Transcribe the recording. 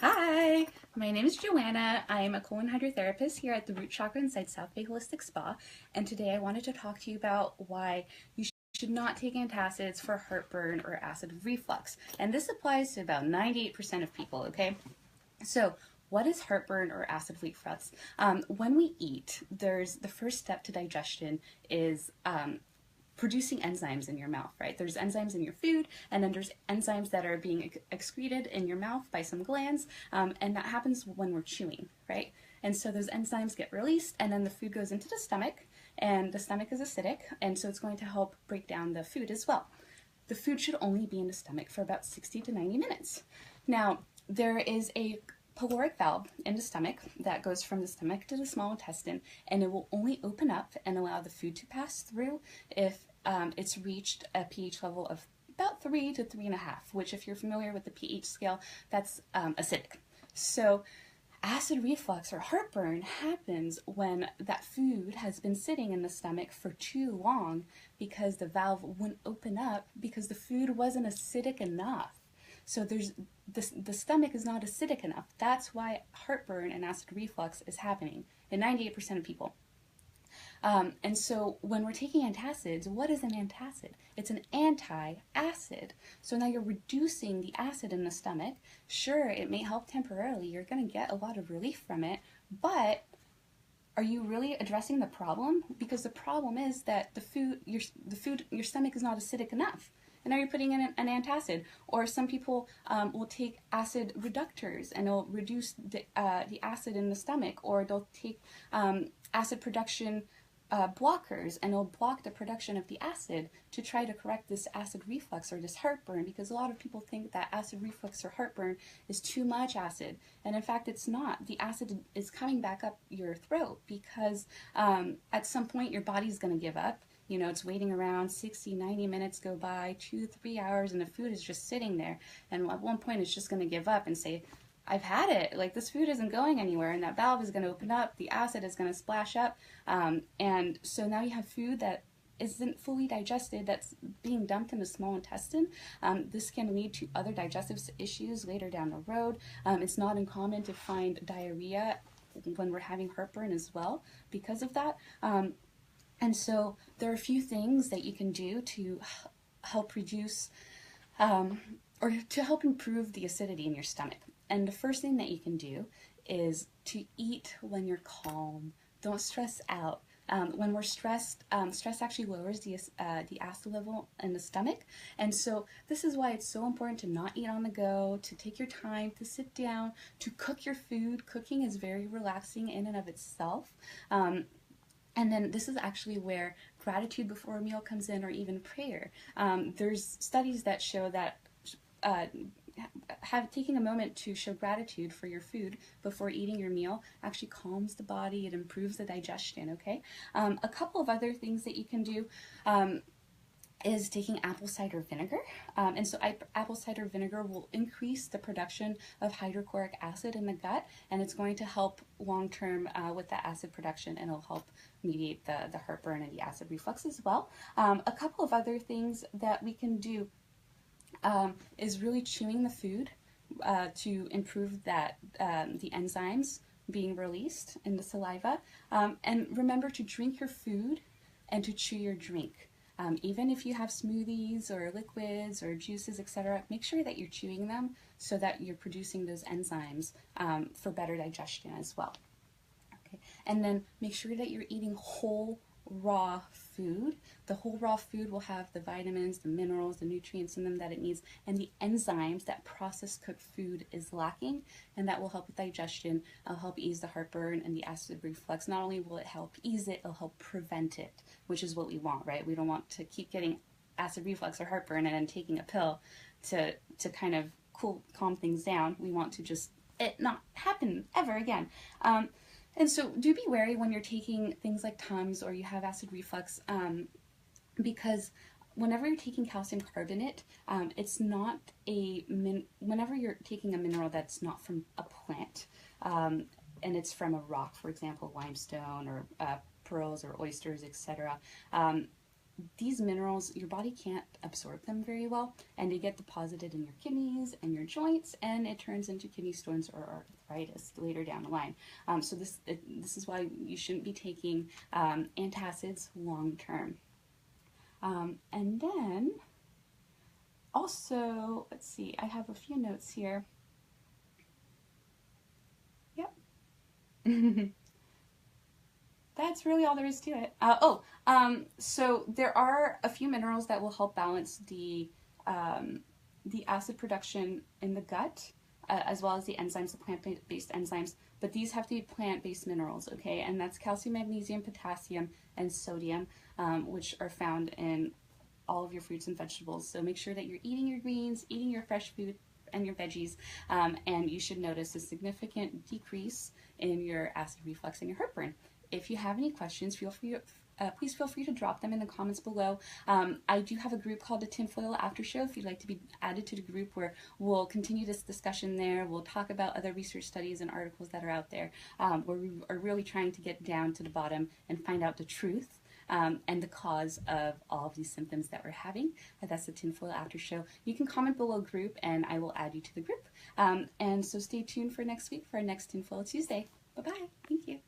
Hi, my name is Joanna. I am a colon hydrotherapist here at the Root Chakra inside South Bay Holistic Spa, and today I wanted to talk to you about why you should not take antacids for heartburn or acid reflux. And this applies to about 98% of people, okay? So, what is heartburn or acid reflux? When we eat, there's the first step to digestion is producing enzymes in your mouth, right? There's enzymes in your food, and then there's enzymes that are being excreted in your mouth by some glands, and that happens when we're chewing, right? And so those enzymes get released, and then the food goes into the stomach, and the stomach is acidic, and so it's going to help break down the food as well. The food should only be in the stomach for about 60 to 90 minutes. Now, there is a pyloric valve in the stomach that goes from the stomach to the small intestine, and it will only open up and allow the food to pass through if it's reached a pH level of about 3 to 3.5, which, if you're familiar with the pH scale, that's acidic. So acid reflux or heartburn happens when that food has been sitting in the stomach for too long because the valve wouldn't open up because the food wasn't acidic enough. So the stomach is not acidic enough. That's why heartburn and acid reflux is happening in 98% of people. And so when we're taking antacids, what is an antacid? It's an anti-acid. So now you're reducing the acid in the stomach. Sure, it may help temporarily. You're going to get a lot of relief from it, but are you really addressing the problem? Because the problem is that your stomach is not acidic enough. And now you're putting in an antacid. Or some people will take acid reductors and it'll reduce the acid in the stomach. Or they'll take acid production blockers and it'll block the production of the acid to try to correct this acid reflux or this heartburn, because a lot of people think that acid reflux or heartburn is too much acid, and in fact it's not. The acid is coming back up your throat because at some point your body's going to give up. You know, it's waiting around, 60, 90 minutes go by, 2-3 hours, and the food is just sitting there, and at one point it's just going to give up and say, I've had it, like this food isn't going anywhere, and that valve is going to open up, the acid is going to splash up, and so now you have food that isn't fully digested, that's being dumped in the small intestine. This can lead to other digestive issues later down the road. It's not uncommon to find diarrhea when we're having heartburn as well because of that. And so there are a few things that you can do to help reduce or to help improve the acidity in your stomach. And the first thing that you can do is to eat when you're calm. Don't stress out. When we're stressed, stress actually lowers the acid level in the stomach. And so this is why it's so important to not eat on the go, to take your time, to sit down, to cook your food. Cooking is very relaxing in and of itself. And then this is actually where gratitude before a meal comes in, or even prayer. There's studies that show that taking a moment to show gratitude for your food before eating your meal actually calms the body. It improves the digestion, okay? A couple of other things that you can do is taking apple cider vinegar. And so apple cider vinegar will increase the production of hydrochloric acid in the gut, and it's going to help long-term with the acid production, and it'll help mediate the heartburn and the acid reflux as well. A couple of other things that we can do is really chewing the food to improve that the enzymes being released in the saliva. And remember to drink your food and to chew your drink. Even if you have smoothies or liquids or juices, etc., make sure that you're chewing them so that you're producing those enzymes for better digestion as well. Okay. And then make sure that you're eating whole raw food. The whole raw food will have the vitamins, the minerals, the nutrients in them that it needs, and the enzymes that processed cooked food is lacking, and that will help with digestion. It'll help ease the heartburn and the acid reflux. Not only will it help ease it, it'll help prevent it, which is what we want, right? We don't want to keep getting acid reflux or heartburn and then taking a pill to kind of calm things down. We want to just it not happen ever again. And so do be wary when you're taking things like Tums or you have acid reflux, because whenever you're taking calcium carbonate, it's not whenever you're taking a mineral that's not from a plant, and it's from a rock, for example, limestone or pearls or oysters, etc., these minerals, your body can't absorb them very well, and they get deposited in your kidneys and your joints, and it turns into kidney stones or arthritis later down the line. So this is why you shouldn't be taking antacids long term. And then also, let's see, I have a few notes here. Yep. That's really all there is to it. So there are a few minerals that will help balance the acid production in the gut, as well as the enzymes, the plant-based enzymes. But these have to be plant-based minerals, okay? And that's calcium, magnesium, potassium, and sodium, which are found in all of your fruits and vegetables. So make sure that you're eating your greens, eating your fresh food and your veggies, and you should notice a significant decrease in your acid reflux and your heartburn. If you have any questions, please feel free to drop them in the comments below. I do have a group called the Tinfoil After Show if you'd like to be added to the group, where we'll continue this discussion there. We'll talk about other research studies and articles that are out there, where we are really trying to get down to the bottom and find out the truth and the cause of all of these symptoms that we're having. That's the Tinfoil After Show. You can comment below group and I will add you to the group. And so stay tuned for next week for our next Tinfoil Tuesday. Bye-bye. Thank you.